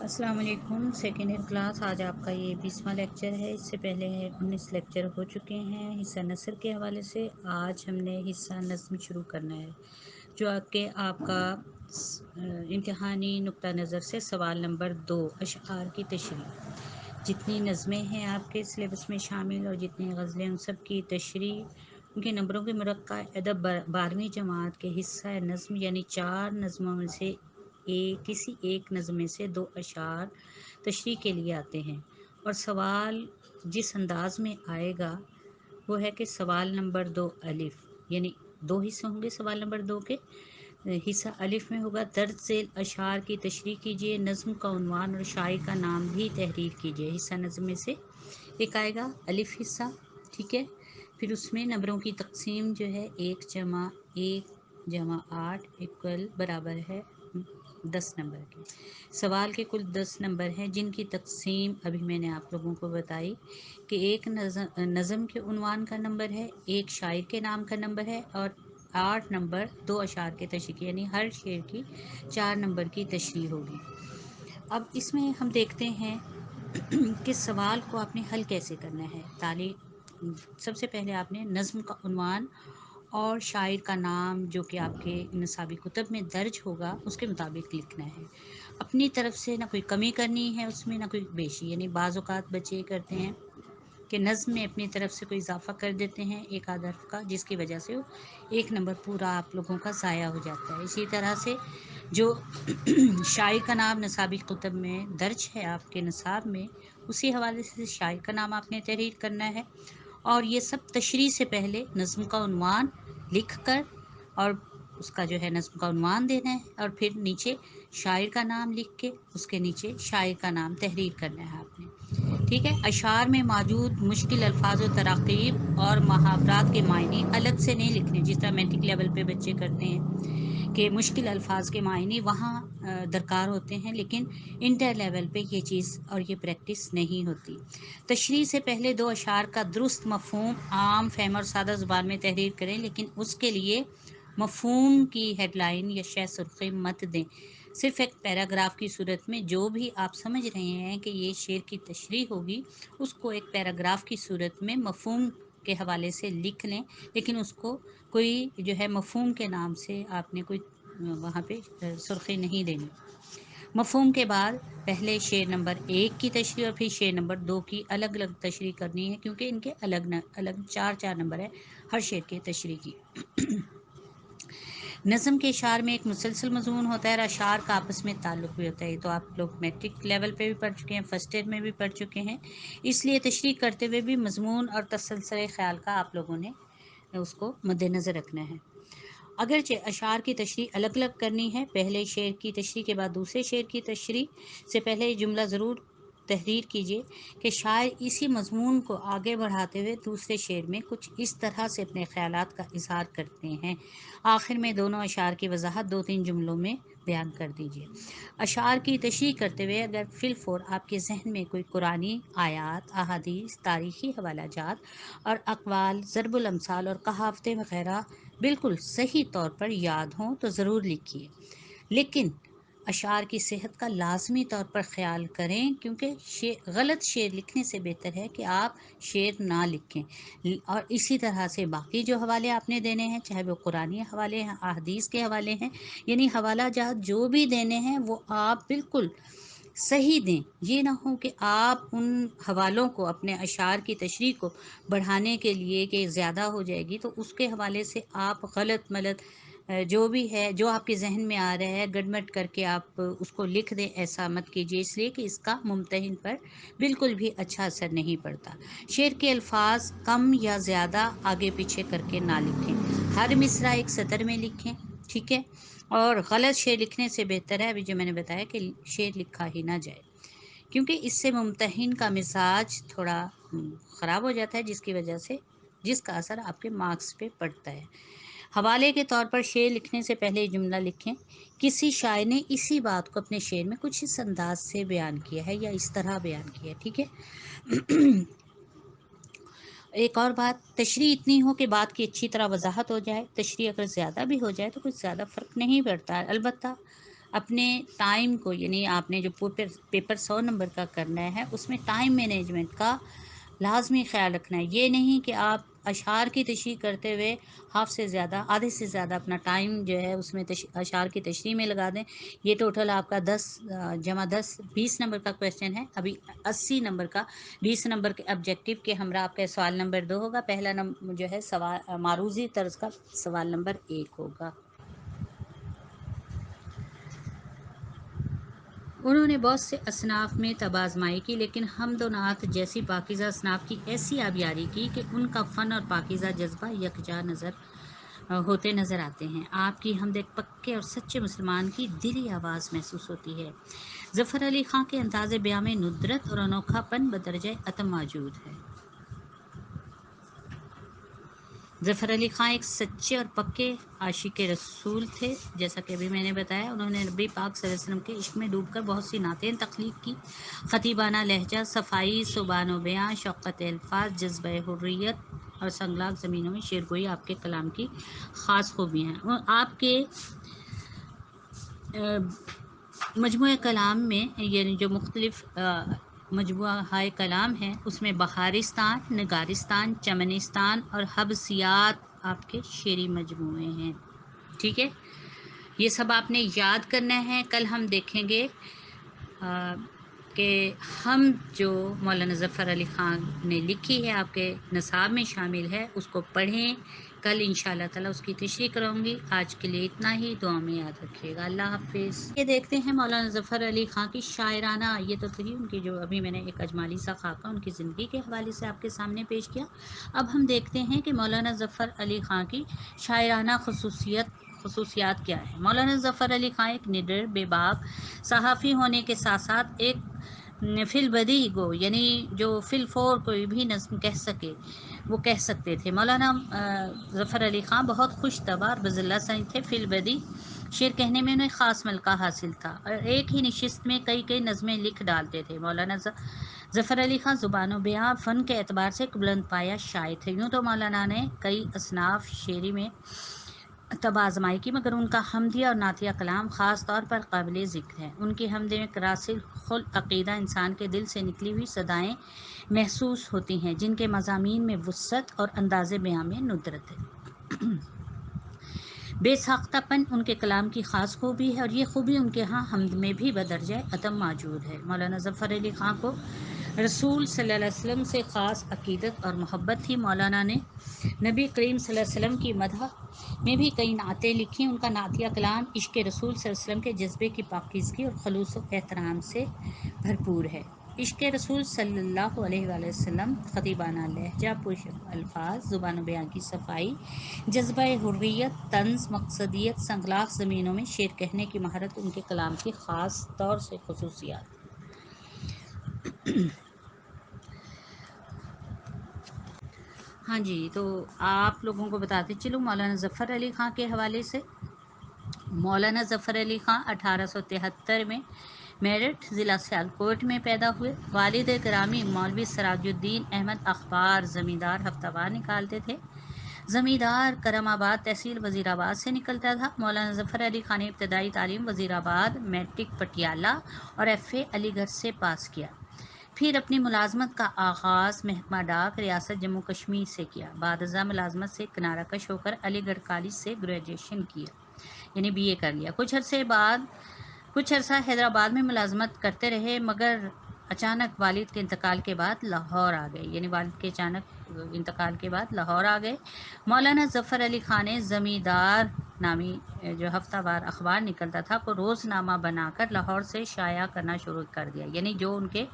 अस्सलाम वालेकुम। Second year class, आज आपका ये 20वां लेक्चर है। इससे पहले 19 लेक्चर हो चुके हैं हिस्सा नसर के हवाले से। आज हमने हिस्सा नज़्म शुरू करना है, जो आपका इम्तिहानी नुक्ता नज़र से सवाल नंबर 2 अशआर की तशरीह। जितनी नज़में हैं आपके सिलेबस में शामिल और जितनी गज़लें, उन सब की तशरीह, उनके नंबरों के मुरक्का अदब 12वीं जमात के हिस्सा नज़्म यानी 4 नज़मों में से किसी एक नज़म में से 2 अशार तशरीह के लिए आते हैं। और सवाल जिस अंदाज में आएगा वो है कि सवाल नंबर 2 अलिफ, यानी 2 हिस्से होंगे सवाल नंबर 2 के। हिस्सा अलिफ में होगा दर्ज झेल अशार की तशरीह कीजिए, नज़्म का उन्वान और शायर का नाम भी तहरीर कीजिए। हिस्सा नज़्म में से एक आएगा अलिफ हिस्सा, ठीक है। फिर उसमें नंबरों की तकसीम जो है 1 जमा 1 जमा 8 इक्वल बराबर है 10 नंबर की। सवाल के कुल 10 नंबर हैं, जिनकी तकसीम अभी मैंने आप लोगों को बताई कि एक नज़म के उन्वान का नंबर है, एक शायर के नाम का नंबर है और 8 नंबर 2 अशार के तशरीह, यानी हर शेर की 4 नंबर की तशरीह होगी। अब इसमें हम देखते हैं कि सवाल को आपने हल कैसे करना है। सबसे पहले आपने नज़्म का उन्वान और शायर का नाम जो कि आपके निसाबी कुतब में दर्ज होगा उसके मुताबिक लिखना है। अपनी तरफ से ना कोई कमी करनी है उसमें, ना कोई बेशी, यानी बाज़ औक़ात बच्चे करते हैं कि नज़्म में अपनी तरफ से कोई इजाफ़ा कर देते हैं एक आध हर्फ का, जिसकी वजह से वो 1 नंबर पूरा आप लोगों का ज़ाया हो जाता है। इसी तरह से जो शायर का नाम निसाबी कुतब में दर्ज है आपके निसाब में, उसी हवाले से शायर का नाम आपने तहरीर करना है। और ये सब तशरीह से पहले नज़्म का उन्वान लिख कर और उसका जो है नज़्म का उन्वान देना है, और फिर नीचे शायर का नाम लिख के उसके नीचे शायर का नाम तहरीर करना है आपने, ठीक है। अशार में मौजूद मुश्किल अल्फाज और तराकीब और मुहावरात के मायने अलग से नहीं लिखने, जिस तरह मैट्रिक लेवल पे बच्चे करते हैं कि मुश्किल अल्फाज के मायने वहाँ दरकार होते हैं, लेकिन इंटर लेवल पे ये चीज़ और ये प्रैक्टिस नहीं होती। तशरीह से पहले 2 अशार का दुरुस्त मफ़हूम आम फहम और सादा ज़ुबान में तहरीर करें, लेकिन उसके लिए मफ़हूम की हेडलाइन या शह सुर्ख़ी मत दें। सिर्फ एक पैराग्राफ की सूरत में जो भी आप समझ रहे हैं कि ये शेर की तशरीह होगी, उसको एक पैराग्राफ की सूरत में मफ़हूम के हवाले से लिख लें, लेकिन उसको कोई जो है मफ़हूम के नाम से आपने कोई वहाँ पे सुर्ख़ी नहीं देनी। मफ़हूम के बाद पहले शेर नंबर 1 की तशरीह और फिर शेर नंबर 2 की अलग अलग तशरीह करनी है, क्योंकि इनके अलग अलग 4 नंबर है हर शेर की तशरीह की। नज़म के अशार में एक मुसलसल मज़मून होता है और अशार का आपस में ताल्लुक़ भी होता है। ये तो आप लोग मैट्रिक लेवल पे भी पढ़ चुके हैं, फर्स्ट ईयर में भी पढ़ चुके हैं। इसलिए तशरीह करते हुए भी मज़मून और तसलसल ख़याल का आप लोगों ने उसको मद्देनज़र रखना है। अगरचे अशार की तशरीह अलग अलग करनी है, पहले शेर की तशरीह के बाद दूसरे शेर की तशरीह से पहले ये जुमला ज़रूर तहरीर कीजिए कि शायर इसी मज़मून को आगे बढ़ाते हुए दूसरे शेर में कुछ इस तरह से अपने ख़यालात का इज़हार करते हैं। आखिर में दोनों अशार की वजाहत 2-3 जुमलों में बयान कर दीजिए। अशार की तशरीह करते हुए अगर फिलफौर आपके जहन में कोई कुरानी आयात, अहादीस, तारीख़ी हवालाजात और अक़वाल, ज़रबुल अमसाल और कहावतें वग़ैरह बिल्कुल सही तौर पर याद हों तो ज़रूर लिखिए, लेकिन अशार की सेहत का लाजमी तौर पर ख्याल करें, क्योंकि गलत शेर लिखने से बेहतर है कि आप शेर ना लिखें। और इसी तरह से बाकी जो हवाले आपने देने हैं, चाहे वो कुरानी हवाले हैं, अहदीस के हवाले हैं, यानी हवाला जहात जो भी देने हैं वो आप बिल्कुल सही दें। ये ना हो कि आप उन हवालों को अपने अशार की तशरीह को बढ़ाने के लिए कि ज़्यादा हो जाएगी, तो उसके हवाले से आप गलत मलत जो भी है, जो आपके जहन में आ रहा है, गड़मट करके आप उसको लिख दें। ऐसा मत कीजिए, इसलिए कि इसका मुम्तहिन पर बिल्कुल भी अच्छा असर नहीं पड़ता। शेर के अल्फाज कम या ज़्यादा आगे पीछे करके ना लिखें, हर मिसरा एक सतर में लिखें, ठीक है। और गलत शेर लिखने से बेहतर है अभी जो मैंने बताया कि शेर लिखा ही ना जाए, क्योंकि इससे मुम्तहिन का मिजाज थोड़ा ख़राब हो जाता है, जिसका असर आपके मार्क्स पे पड़ता है। हवाले के तौर पर शेर लिखने से पहले जुमला लिखें, किसी शायर ने इसी बात को अपने शेर में कुछ इस अंदाज से बयान किया है या इस तरह बयान किया है, ठीक है। एक और बात, तशरीह इतनी हो कि बात की अच्छी तरह वजाहत हो जाए। तशरीह अगर ज़्यादा भी हो जाए तो कुछ ज़्यादा फ़र्क नहीं पड़ता है। अलबत्ता اپنے ٹائم کو، یعنی آپ نے جو پیپر 100 نمبر کا کرنا ہے اس میں ٹائم مینجمنٹ کا لازمی خیال رکھنا ہے. یہ نہیں کہ آپ اشعار کی تشریح کرتے ہوئے ہاف سے زیادہ، آدھے سے زیادہ اپنا ٹائم جو ہے اس میں اشعار کی تشریح میں لگا دیں. یہ ٹوٹل آپ کا 10 جمع 10 20 نمبر کا کویشچن ہے. ابھی 80 نمبر کا 20 نمبر کے آبجیکٹیو کے ہمراہ آپ کا سوال نمبر 2 ہوگا. پہلا نمبر جو ہے سوال معروضی طرز کا سوال نمبر 1 ہوگا. انہوں نے بہت سے اصناف میں تبازمائی کی، لیکن حمد و نعت جیسی پاکیزہ اصناف کی ایسی آبیاری کی کہ ان کا فن اور پاکیزہ جذبہ یکجا ہوتے نظر آتے ہیں. آپ کی حمد ایک پکے اور سچے مسلمان کی دلی آواز محسوس ہوتی ہے. ظفر علی خاں کے انداز بیان میں ندرت اور انوکھا پن بدرجہ اتم موجود ہے. ظفر علی خاں ایک سچے اور پکے عاشق رسول تھے. جیسا کہ ابھی میں نے بتایا، انہوں نے نبی پاک صلی اللہ علیہ وسلم کے عشق میں ڈوب کر بہت سی نعتیں تخلیق کی. خطیبانہ لہجہ، صفائی زبان و بیان، شفقت الفاظ، جذبہ حریت اور سنگلاخ زمینوں میں شعر گوئی آپ کے کلام کی خاص خوبی ہیں. آپ کے مجموعہ کلام میں، یعنی جو مختلف مجموعہ ہائے کلام ہیں، اس میں بہارستان، نگارستان، چمنستان اور حبسیات آپ کے شعری مجموعے ہیں. ٹھیک ہے، یہ سب آپ نے یاد کرنا ہے. کل ہم دیکھیں گے کہ ہم جو مولانا ظفر علی خان نے لکھی ہے آپ کے نصاب میں شامل ہے، اس کو پڑھیں. کل انشاءاللہ تعالی اس کی تشریح کروں گی. آج کے لیے اتنا ہی. دعا میں یاد رکھیے گا. اللہ حافظ. یہ دیکھتے ہیں مولانا ظفر علی خان کی شاعرانہ، یہ تو تھی ان کی جو ابھی میں نے ایک اجمالی سا خاکہ ان کی زندگی کے حوالے سے آپ کے سامنے پیش کیا. اب ہم دیکھتے ہیں کہ مولانا ظفر علی خان کی شاعرانہ خصوصیات کیا ہے. مولانا ظفر علی خان ایک نڈر، بے باک صحافی ہونے کے ساتھ ساتھ ایک فی البدیہہ گو، یعنی جو فی الفور کوئی بھی نظم کہہ سکے وہ کہہ سکتے تھے. مولانا ظفر علی خان بہت خوش طبع اور بذلہ سنج تھے. فی البدیہہ شعر کہنے میں انہیں خاص ملکہ حاصل تھا اور ایک ہی نشست میں کئی نظمیں لکھ ڈالتے تھے. مولانا ظفر علی خان زبان و بیان فن کے اعتبار سے ایک بلند پایہ شاعر تھے. یوں تو مولانا نے کئی اصناف شعری میں طب آزمائی کی، مگر ان کا حمدیہ اور نعتیہ کلام خاص طور پر قابل ذکر ہے. ان کی حمد میں راسخ عقیدہ، انسان کے دل سے نکلی ہوئی صدائیں محسوس ہوتی ہیں، جن کے مضامین میں وسعت اور انداز بیان میں ندرت ہے. بے ساختہ پن ان کے کلام کی خاص خوبی ہے، اور یہ خوبی ان کے ہاں حمد میں بھی بدرجہ اتم موجود ہے. مولانا ظفر علی خان کو رسول صلی اللہ علیہ وسلم سے خاص عقیدت اور محبت تھی. مولانا نے نبی کریم صلی اللہ علیہ وسلم کی مدح میں بھی کئی نعتیں لکھی. ان کا نعتیہ کلام عشق رسول صلی اللہ علیہ وسلم کے جذبے کی پاکیزگی اور خلوص و احترام سے بھرپور ہے. عشق رسول صلی اللہ علیہ وآلہ وسلم، خطیبانہ لہجہ، پرشکو الفاظ، زبان و بیان کی صفائی، جذبہ حریت، طنز، مقصدیت، سنگلاخ زمینوں میں شعر کہنے کی مہارت ان کے کلام کی خاص طور سے خصوصیات. ہاں جی، تو آپ لوگوں کو بتاتے چلوں مولانا ظفر علی خان کے حوالے سے. مولانا ظفر علی خان 1873 میں میرٹھ، ضلع سیالکوٹ میں پیدا ہوئے. والد گرامی مولوی سراج الدین احمد اخبار زمیندار ہفتہ وار نکالتے تھے. زمیندار کرم آباد تحصیل وزیر آباد سے نکلتا تھا. مولانا ظفر علی خان نے ابتدائی تعلیم وزیر آباد، میٹرک پٹیالہ اور FA علی گڑھ سے پاس کیا. پھر اپنی ملازمت کا آغاز محکمہ ڈاک، ریاست جموں کشمیر سے کیا. بعد ازاں ملازمت سے کنارہ کش ہو کر علی گڑھ کالج سے گریجویشن کیا، یعنی BA کر لیا. کچھ عرصہ حیدرآباد میں ملازمت کرتے رہے، مگر اچانک والد کے انتقال کے بعد لاہور آ گئے. یعنی والد کے اچانک انتقال کے بعد لاہور آ گئے. مولانا ظفر علی خان نے زمیندار نامی جو ہفتہ وار اخبار نکلتا تھا کو روز نامہ بنا کر لاہور سے شائع کرنا شروع کر دیا. یعنی جو ان کے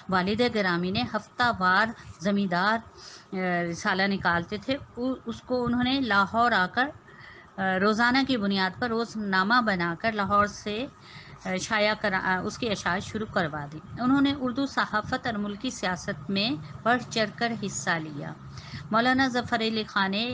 والد گرامی نے ہفتہ وار زمیندار رسالہ نکالتے تھے، اس کو انہوں نے لاہور آ کر روزانہ کی بنیاد پر روز نامہ بنا کر لاہور سے اس کی اشاعت شروع کروا دی. انہوں نے اردو صحافت اور ملکی سیاست میں بڑھ چڑھ کر حصہ لیا. مولانا ظفر علی خان نے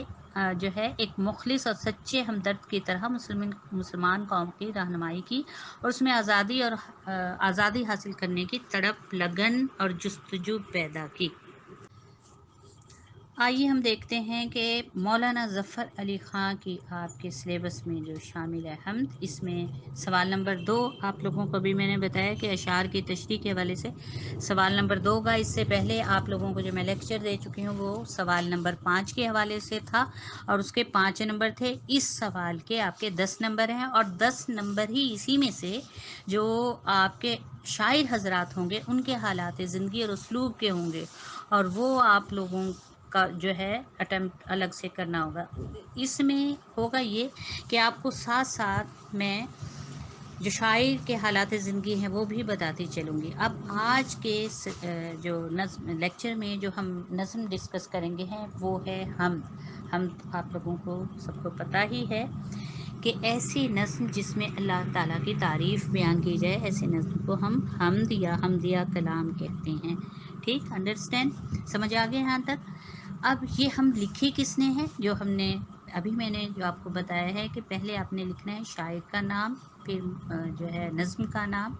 جو ہے ایک مخلص اور سچے ہمدرد کی طرح مسلمان قوم کی رہنمائی کی، اور اس میں آزادی حاصل کرنے کی تڑپ، لگن اور جستجو پیدا کی. आइए हम देखते हैं कि मौलाना ज़फ़र अली ख़ां की आपके सिलेबस में जो शामिल है हम्द, इसमें सवाल नंबर 2 आप लोगों को भी मैंने बताया कि अशार की तशरीह के हवाले से सवाल नंबर 2 का, इससे पहले आप लोगों को जो मैं लेक्चर दे चुकी हूँ वो सवाल नंबर 5 के हवाले से था और उसके 5 नंबर थे। इस सवाल के आपके 10 नंबर हैं और 10 नंबर ही इसी में से जो आपके शायर हजरात होंगे उनके हालात ज़िंदगी और उसलूब के होंगे और वो आप लोगों का जो है अटेम्प्ट अलग से करना होगा। इसमें होगा ये कि आपको साथ साथ मैं जो शायर के हालात ज़िंदगी हैं वो भी बताती चलूँगी। अब आज के जो नज़्म लेक्चर में जो हम नज़्म डिस्कस करेंगे हैं वो है हम आप लोगों को सबको पता ही है कि ऐसी नज़्म जिसमें अल्लाह ताला की तारीफ़ बयान की जाए, ऐसे नज़्म को हम हम्द या हम्दिया कलाम कहते हैं। ठीक, अंडरस्टैंड, समझ आ गया यहाँ तक? अब ये हम लिखी किसने है, जो हमने अभी मैंने जो आपको बताया है कि पहले आपने लिखना है शायर का नाम, फिर जो है नज़्म का नाम,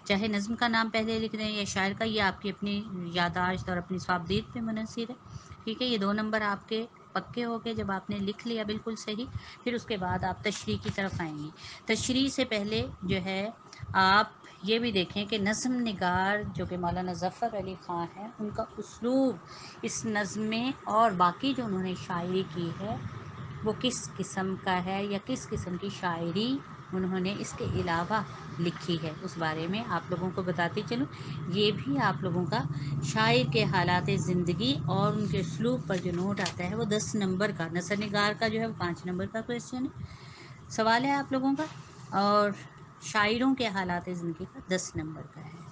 चाहे नज़्म का नाम पहले लिख दें या शायर का, ये आपकी अपनी याददाश्त और अपनी स्वाबदीद पे मुनहसर है। ठीक है, ये 2 नंबर आपके पक्के हो गए जब आपने लिख लिया बिल्कुल सही। फिर उसके बाद आप तशरीह की तरफ आएंगे। तशरीह से पहले जो है आप ये भी देखें कि नज़्म निगार जो कि मौलाना ज़फ़र अली ख़ां हैं, उनका उसलूब इस नज़्म में और बाकी जो उन्होंने शायरी की है वो किस किस्म का है या किस किस्म की शायरी उन्होंने इसके अलावा लिखी है, उस बारे में आप लोगों को बताती चलूँ। ये भी आप लोगों का शायर के हालात ज़िंदगी और उनके उसलूब पर जो नोट आता है वो 10 नंबर का, नसर निगार का जो है वो 5 नंबर का क्वेश्चन है, सवाल है आप लोगों का, और शायरों के हालात ज़िंदगी का 10 नंबर का है।